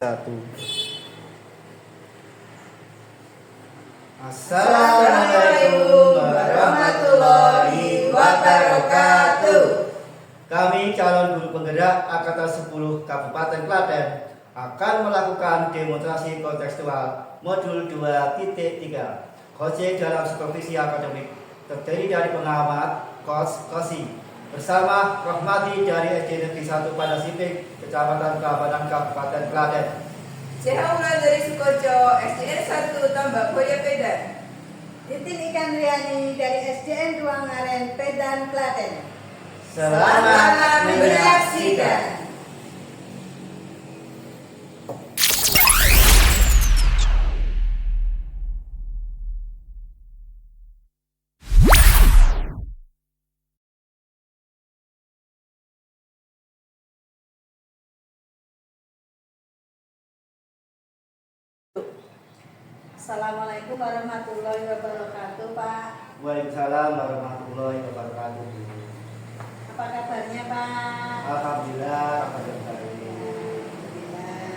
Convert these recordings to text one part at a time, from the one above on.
Satu. Assalamualaikum warahmatullahi wabarakatuh. Kami calon guru penggerak Angkatan 10 Kabupaten Klaten akan melakukan demonstrasi kontekstual modul 2.3 coaching dalam supervisi akademik, terdiri dari pengamat, coach, kosi bersama Rohmati dari SD Negeri 1 Padasipik, Kecamatan Kabanan, Kabupaten Klaten. Saya Umar dari Sukojo, SDN 1 Tambak Boya Pedan. Titin Ikan Riani dari SDN 2 Ngaren, Pedan, Klaten. Selamat menyaksikan. Assalamualaikum warahmatullahi wabarakatuh, Pak. Waalaikumsalam warahmatullahi wabarakatuh. Apa kabarnya, Pak? Alhamdulillah, alhamdulillah. Alhamdulillah.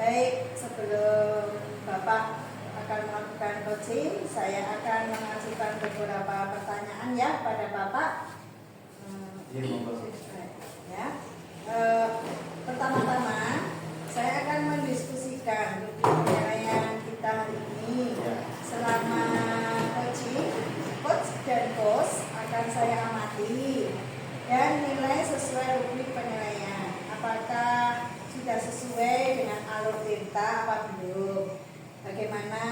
Baik, sebelum Bapak akan melakukan coaching, saya akan mengajukan beberapa pertanyaan ya pada Bapak. Iya, monggo. Ya. Pertama-tama, saya akan mendiskusikan penilaian kita hari ini. Selama coaching, coach dan coach akan saya amati dan nilai sesuai rubrik penilaian. Apakah sudah sesuai dengan alur tinta apa belum? Bagaimana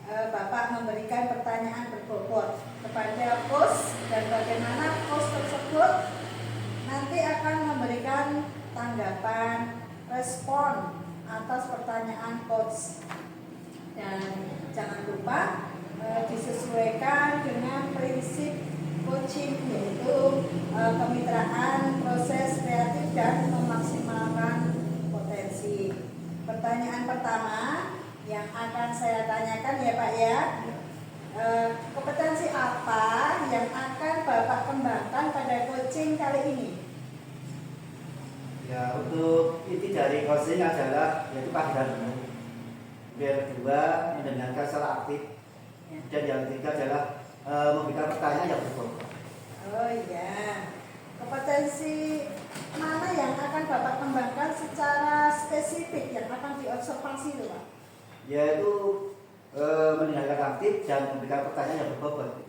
Bapak memberikan pertanyaan berbobot kepada coach dan bagaimana coach tersebut nanti akan memberikan tanggapan respon atas pertanyaan coach. Dan jangan lupa disesuaikan dengan prinsip coaching, yaitu kemitraan, proses kreatif dan memaksimalkan potensi. Pertanyaan pertama yang akan saya tanyakan ya Pak ya, kompetensi apa yang akan Bapak kembangkan pada coaching kali ini? Ya, untuk inti dari coaching adalah yaitu kehadiran. Yang kedua, mendengarkan secara aktif. Dan yang ketiga adalah memberikan pertanyaan yang berbobot. Oh iya. Kompetensi mana yang akan Bapak kembangkan secara spesifik yang akan diobservasi itu Pak? Yaitu mendengarkan aktif dan memberikan pertanyaan yang berbobot.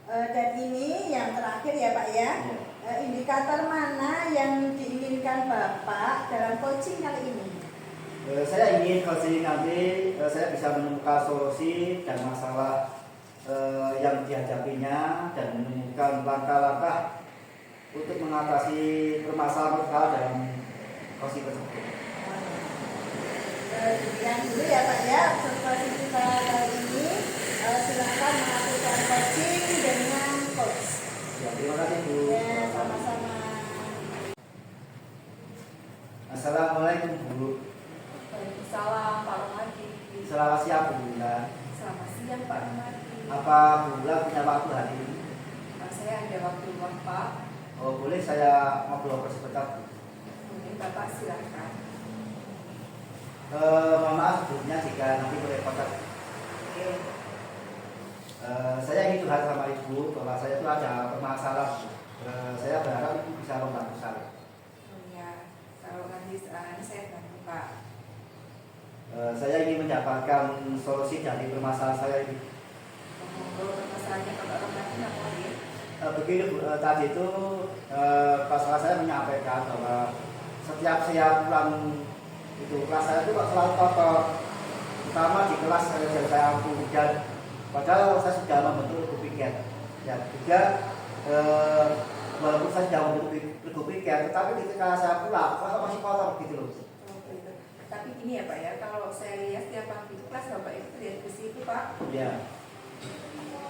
Dan ini yang terakhir ya Pak ya. Indikator mana yang diinginkan Bapak dalam coaching kali ini? Saya ingin coaching nanti saya bisa menemukan solusi dan masalah yang dihadapinya dan menemukan langkah-langkah untuk mengatasi permasalahan dalam coaching tersebut. Demikian dulu ya Pak ya observasi kita kali ini. Silakan melakukan coaching dengan coach. Ya, terima kasih Bu. Ya, sama-sama. Assalamualaikum Bu. Waalaikumsalam Pak Rumadi. Selamat siang Bu Bula. Selamat siang Pak Rumadi. Apa Bu Bula punya waktu hari ini? Saya ada waktu luang Pak. Oh, boleh saya ngobrol sebentar Bu? Mungkin Bapak silakan. Mohon maaf sebelumnya jika nanti merepotkan. Oke. Saya ingin curhat sama Ibu bahwa saya itu ada permasalahan. Saya berharap Ibu bisa membantu saya. Oh ya, kalau nanti saya bantu Pak. Saya ingin mendapatkan solusi dari permasalahan saya ini. Kalau permasalahannya Bapak Rumadi apa ya? Begini Bu, tadi itu pasangan saya menyampaikan bahwa setiap saya pulang itu kelas saya itu selalu kotor, terutama di kelas yang saya ampu, dan padahal saya sudah membentuk regu piket. Ya, juga walaupun saya sudah membentuk regu piket, tetapi ketika saya pulang, kok masih kotor gitu loh. Oh, gitu. Tapi gini ya Pak ya, kalau saya lihat setiap pagi itu kelas Bapak itu lihat bersih itu Pak. Iya.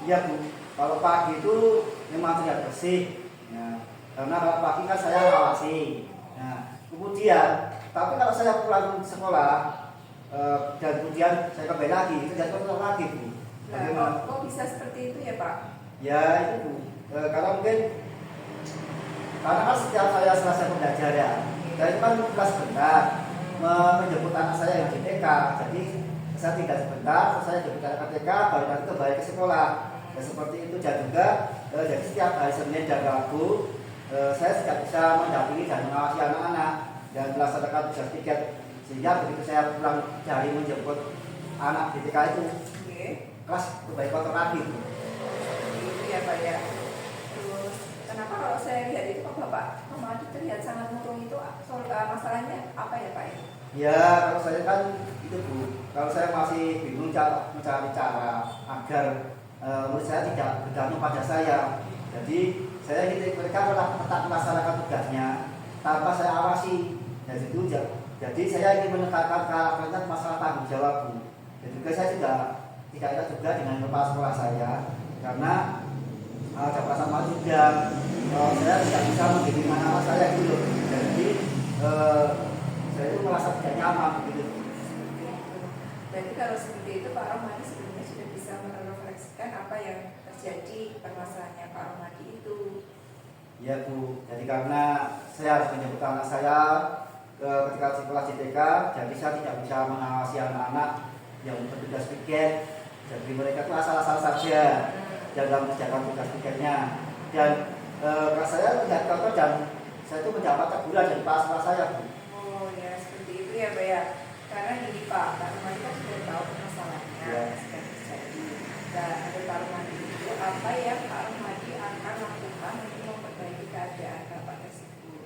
Iya Bu, kalau pagi itu memang tidak bersih. Ya, karena kalau pagi kan saya awasi. Nah, kemudian tapi kalau saya pulang sekolah dan kemudian saya kembali lagi, itu jadi kotor lagi Bu. Nah, kok bisa seperti itu ya Pak? Ya itu Bu, karena mungkin karena kan setiap saya selesai pembelajaran saya itu kan kelas sebentar menjemput anak saya yang di TK, jadi saya tinggal sebentar, terus saya jemput anak TK, baru nanti kembali ke sekolah. Dan seperti itu, dan juga jadi setiap hari Senin dan Rabu saya tidak bisa mendampingi dan mengawasi anak-anak dan melaksanakan tugas piket, sehingga begitu saya pulang dari menjemput anak di TK itu, Oke. kelas kembali kotor lagi. Itu ya Pak ya. Terus kenapa kalau saya lihat itu kok Bapak Romadi terlihat sangat murung itu soal masalahnya apa ya Pak ya? Ya, kalau saya kan itu Bu, kalau saya masih bingung mencari cara agar menurut saya tidak bergantung pada saya. Jadi saya ingin mereka tetap melaksanakan tugasnya tanpa saya awasi. Jadi saya ingin menekankan karakternya masalah tanggung jawab Bu. Dan juga saya tidak enak juga dengan kepala sekolah saya karena ada pasal juga saya tidak bisa mendidik anak saya gitu. Jadi saya itu merasa tidak nyaman gitu. Berarti kalau seperti itu Pak Romadi sebenarnya sudah bisa merefleksikan apa yang terjadi permasalahannya Pak Romadi itu. Ya Bu, jadi karena saya harus menjemput anak saya ketika sekolah JTK, jadi saya tidak bisa mengawasi anak-anak yang bertugas piket. Jadi mereka itu asal-asal saja dalam mengerjakan tugas piketnya. Dan saya tidak cocok dan saya itu mendapat teguran dari kepala sekolah saya Bu. Oh ya seperti itu ya Pak ya. Karena gini Pak Romadi kan sudah tahu permasalahannya Ya. sudah terjadi. Dan ada Pak Romadi itu apa yang Pak Romadi akan lakukan untuk memperbaiki keadaan Bapak tersebut?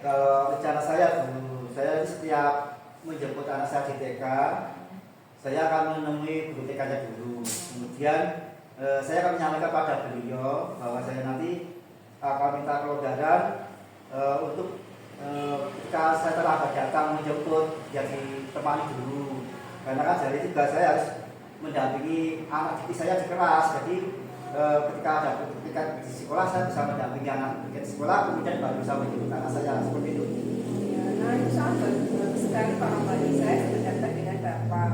Kalau rencana saya Bu, saya setiap menjemput anak saya di TK, saya akan menemui guru TK-nya dulu. Kemudian saya akan menyampaikan pada beliau bahwa saya nanti akan minta kelonggaran untuk ketika saya terlambat datang menjemput, ya ditemani dulu. Karena kan dari itu saya harus mendampingi anak didik saya di kelas. Jadi ketika di sekolah saya bisa mendampingi anak di sekolah, kemudian baru bisa menjemput anak saya seperti itu. Ya, nah itu sangat bagus sekali Pak Romadi. Saya sependapat dengan Bapak.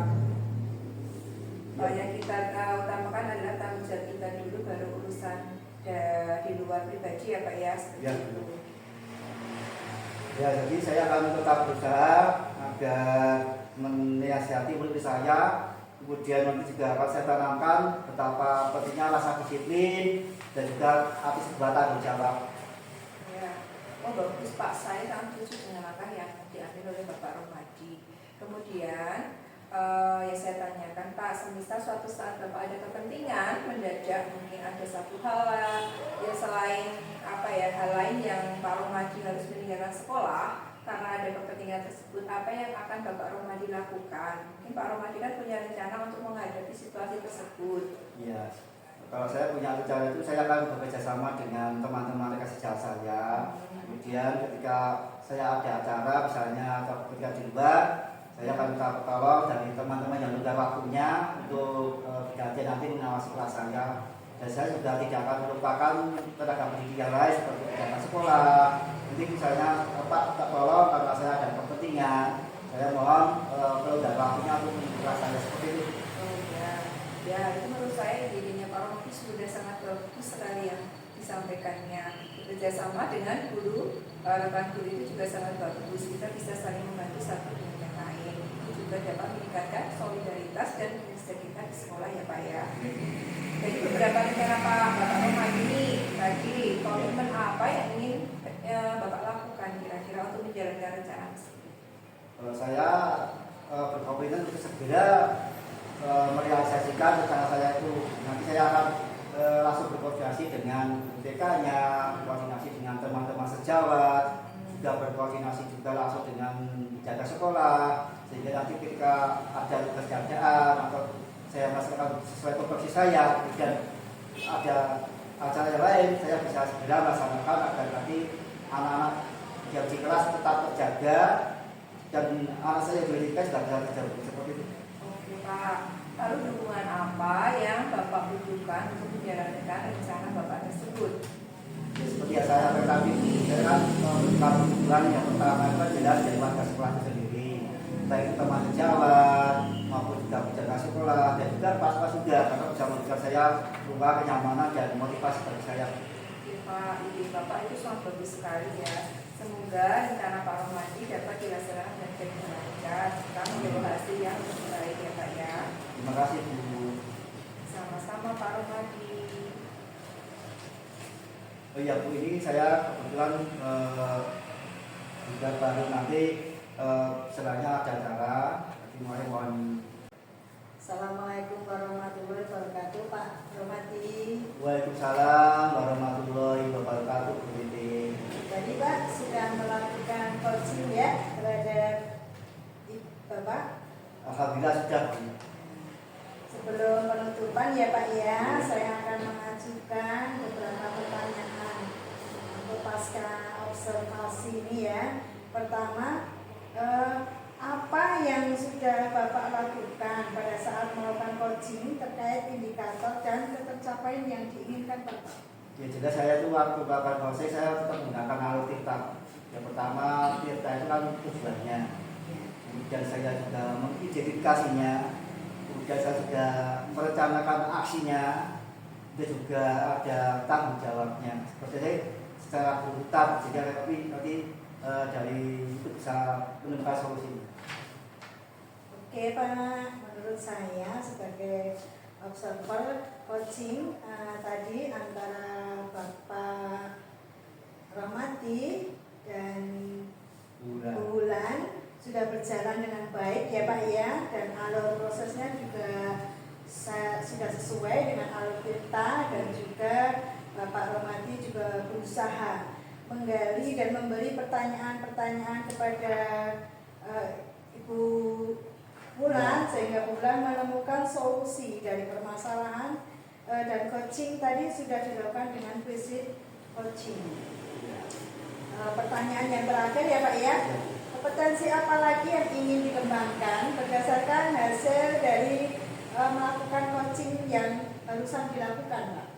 Yang kita utamakan adalah tanggung jawab kita dulu, baru urusan di luar pribadi ya Pak ya. Seperti Ya, itu. Ya, jadi saya akan tetap berusaha agar menasihati murid saya. Kemudian nanti juga akan saya tanamkan betapa pentingnya rasa disiplin dan juga hati sebuah tanggung jawab. Ya, oh bagus Pak. Saya sangat setuju dengan langkah yang diambil oleh Bapak Romadi. Kemudian yang saya tanyakan Pak, semisal suatu saat Bapak ada kepentingan mendadak, mungkin ada satu hal ya selain apa ya hal lain yang Pak Romadi harus meninggalkan sekolah karena ada kepentingan tersebut, apa yang akan Bapak Romadi lakukan? Mungkin Pak Romadi kan punya rencana untuk menghadapi situasi tersebut. Iya. Kalau saya punya rencana itu saya akan bekerja sama dengan teman-teman rekan sejawat saya. Kemudian ketika saya ada acara misalnya atau ketika di luar, saya akan minta tolong dari teman-teman yang sudah waktunya untuk berganti nanti mengawasi kelas saya. Dan saya juga tidak akan melupakan tenaga pendidik yang lain seperti penjaga sekolah. Nanti misalnya Pak tolong karena saya ada kepentingan, saya mohon kelonggaran waktunya untuk mengikuti kelas saya seperti itu. Oh ya, ya itu menurut saya idenya Pak Romadi sudah sangat bagus sekali yang disampaikannya. Bekerjasama dengan guru, rekan guru itu juga sangat bagus. Kita bisa saling membantu satu dengan yang lain. Itu juga dapat meningkatkan solidaritas dan kinerja kita di sekolah ya Pak ya. Jadi beberapa rencana Bapak Romadi ini tadi komitmen apa yang ingin Bapak lakukan kira-kira untuk menjalankan rencana tersebut? Saya berkomitmen untuk segera merealisasikan rencana saya itu. Nanti saya akan langsung berkoordinasi dengan TK-nya, koordinasi dengan teman-teman sejawat, juga berkoordinasi juga langsung dengan penjaga sekolah, sehingga nanti ketika ada tugas kerjaan atau saya melaksanakan sesuai tupoksi saya, kemudian ada acara yang lain, saya bisa segera melaksanakan agar nanti anak-anak yang di kelas tetap terjaga dan anak saya yang juga bisa terjaga seperti itu. Oke Pak, lalu dukungan apa yang Bapak butuhkan untuk menjalankan rencana Bapak tersebut? Seperti yang saya katakan tadi, saya kan memberikan dukungan yang pertama itu jelas dari warga sekolah itu sendiri, baik teman sejawat maupun juga penjaga sekolah dan juga pas-pas juga karena bisa memberikan saya rumah kenyamanan dan motivasi bagi saya. Oke Pak, ide Bapak itu sangat bagus sekali ya. Semoga rencana Pak Romadi dapat dilaksanakan dengan baik dan lancar serta membawa hasil yang lebih baik ya Pak ya. Terima kasih Bu. Sama-sama Pak Romadi. Oh iya Bu, ini saya kebetulan juga baru nanti setelahnya ada acara. Jadi mohon. Assalamualaikum warahmatullahi wabarakatuh, Pak Romadi. Waalaikumsalam warahmatullahi wabarakatuh Bu Titi. Jadi Pak sudah melakukan coaching ya terhadap Bapak. Alhamdulillah sudah Bu. Sebelum penutupan ya Pak ya, saya akan mengajukan beberapa pertanyaan untuk pasca observasi ini ya. Pertama, apa yang sudah Bapak lakukan pada saat melakukan coaching terkait indikator dan tercapaian yang diinginkan Bapak? Ya jelas saya itu waktu melakukan coaching saya tetap menggunakan alur Tirta. Yang pertama Tirta itu kan tujuannya. Kemudian saya juga mengidentifikasinya. Kemudian saya sudah merencanakan aksinya. Itu juga ada tanggung jawabnya. Seperti ini secara berurutan sehingga nanti dari itu bisa menemukan solusi. Oke Pak, menurut saya sebagai observer coaching tadi antara Bapak Romadi dan Bu Wulan sudah berjalan dengan baik ya Pak ya, dan alur prosesnya juga sudah sesuai dengan alur kita, dan juga Bapak Romadi juga berusaha menggali dan memberi pertanyaan-pertanyaan kepada Ibu Wulan sehingga Wulan menemukan solusi dari permasalahan, dan coaching tadi sudah dilakukan dengan visit coaching. Pertanyaan yang terakhir ya Pak ya, kompetensi apa lagi yang ingin dikembangkan berdasarkan hasil dari melakukan coaching yang barusan dilakukan Pak?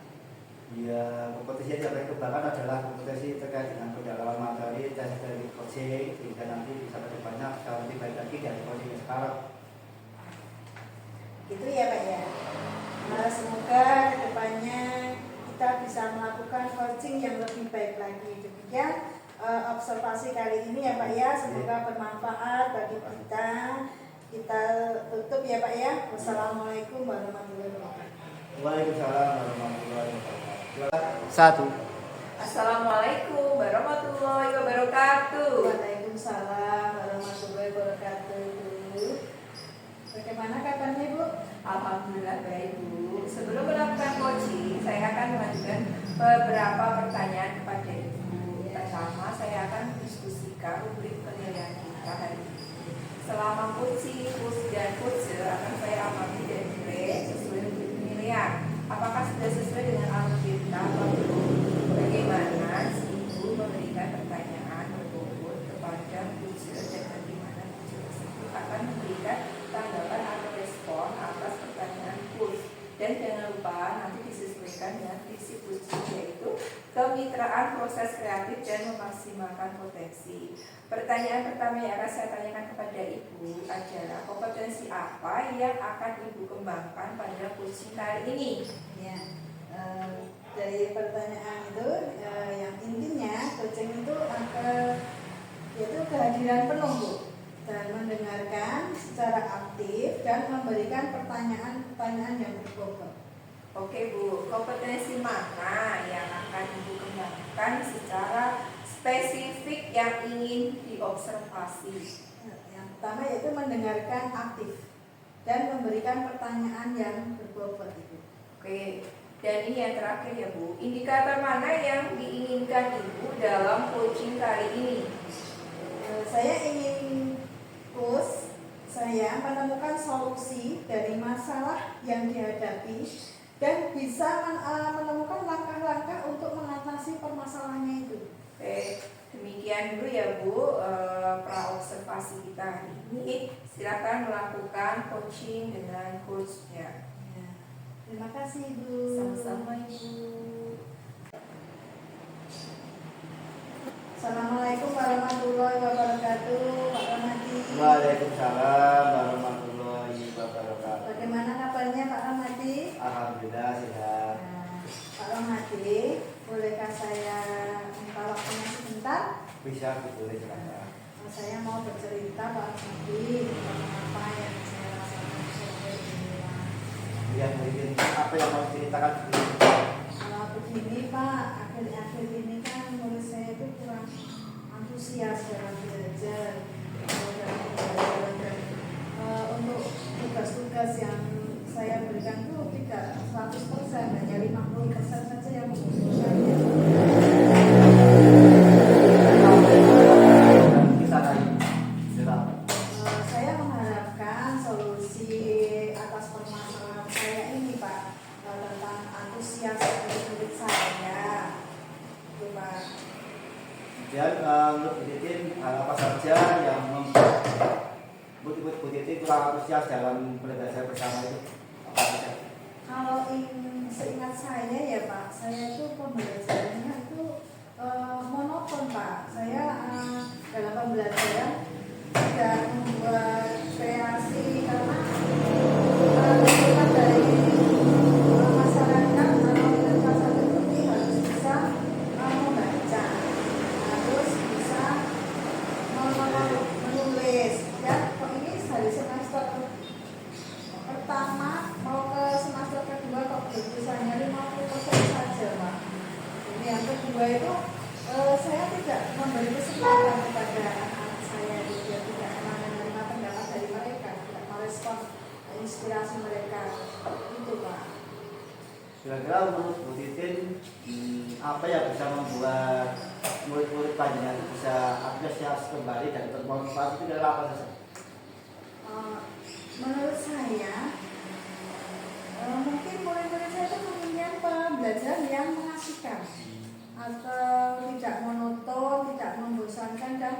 Ya, kompetisi yang saya kembangkan adalah kompetisi terkait dengan pendalaman materi dan dari coaching sehingga nanti bisa lebih banyak lebih baik lagi dari coaching yang sekarang. Gitu ya Pak ya. Semoga kedepannya kita bisa melakukan coaching yang lebih baik lagi. Demikian observasi kali ini ya Pak ya. Semoga bermanfaat bagi kita. Kita tutup ya Pak ya. Wassalamualaikum warahmatullahi wabarakatuh. Waalaikumsalam warahmatullahi wabarakatuh. Satu. Assalamualaikum warahmatullahi wabarakatuh. Waalaikumsalam warahmatullahi wabarakatuh. Bagaimana kabarnya Bu? Alhamdulillah baik Bu. Sebelum melakukan coaching, saya akan mengajukan beberapa pertanyaan kepada Ibu. Pertama, saya akan mendiskusikan rubrik penilaian kita hari ini. Selama coaching, coach dan coach akan saya amati dan nilai sesuai rubrik penilaian. Apakah sudah sesuai dengan alur kita atau belum? Bagaimana si Ibu memberikan pertanyaan berbobot kepada coach dan bagaimana coach tersebut akan memberikan tanggapan atau respon atas pertanyaan coach. Dan jangan lupa nanti disesuaikan dengan visi coaching, yaitu kemitraan proses kreatif dan memaksimalkan potensi. Pertanyaan pertama yang akan saya tanyakan kepada Ibu adalah kompetensi apa yang akan Ibu kembangkan pada coaching kali ini? Ya, dari pertanyaan itu yang intinya coaching itu yaitu kehadiran penuh Bu, dan mendengarkan secara aktif dan memberikan pertanyaan-pertanyaan yang berbobot. Oke Bu, kompetensi mana yang akan Ibu kembangkan secara spesifik yang ingin diobservasi? Yang pertama yaitu mendengarkan aktif dan memberikan pertanyaan yang berbobot itu. Oke, dan ini yang terakhir ya Bu, indikator mana yang diinginkan Ibu dalam coaching kali ini? Saya ingin saya menemukan solusi dari masalah yang dihadapi dan bisa menemukan langkah-langkah untuk mengatasi permasalahannya itu. Oke, demikian dulu ya Bu pra-observasi kita hari ini. Silakan melakukan coaching dengan coachnya. Ya. Terima kasih Bu. Sama-sama Ibu. Assalamualaikum warahmatullahi wabarakatuh, Pak Romadi. Waalaikumsalam warahmatullahi wabarakatuh. Bagaimana kabarnya Pak Romadi? Alhamdulillah sehat. Pak Romadi, bolehkah saya minta waktunya sebentar? Bisa boleh silakan. Saya mau bercerita Pak Budi tentang apa yang saya rasakan sore ini Pak. Ya mungkin apa yang mau ceritakan dulu. Begini Pak, akhir-akhir ini kan menurut saya itu kurang antusias dalam belajar, dan untuk tugas-tugas yang saya berikan itu tidak 100%, hanya 50% saja yang membutuhkannya. Saya mengharapkan solusi atas permasalahan saya ini Pak, tentang antusias murid saya, itu Pak. Dan menurut Bu Titin apa saja yang membuat Bu Titin kurang antusias dalam belajar bersama itu? Apa saja? Kalau seingat saya ya Pak, saya itu pembelajarannya itu monoton Pak. Saya dalam pembelajaran tidak membuat kreasi karena dari masyarakat kelas 1 itu harus bisa membaca, harus bisa menulis. Dan kok ini dari semester pertama mau ke semester kedua kok berusaha 50% saja Pak. Jadi yang kedua itu saya tidak memberi kesempatan kepada anak-anak saya, dia tidak menerima pendapat dari mereka, tidak merespon inspirasi mereka, itu Pak. Kira-kira menurut Bu Titin apa yang bisa membuat murid-murid panjenengan itu bisa antusias kembali dan termotivasi itu adalah apa saja? Menurut saya mungkin murid-murid saya itu menginginkan pembelajaran yang mengasihkan atau tidak monoton, tidak membosankan, dan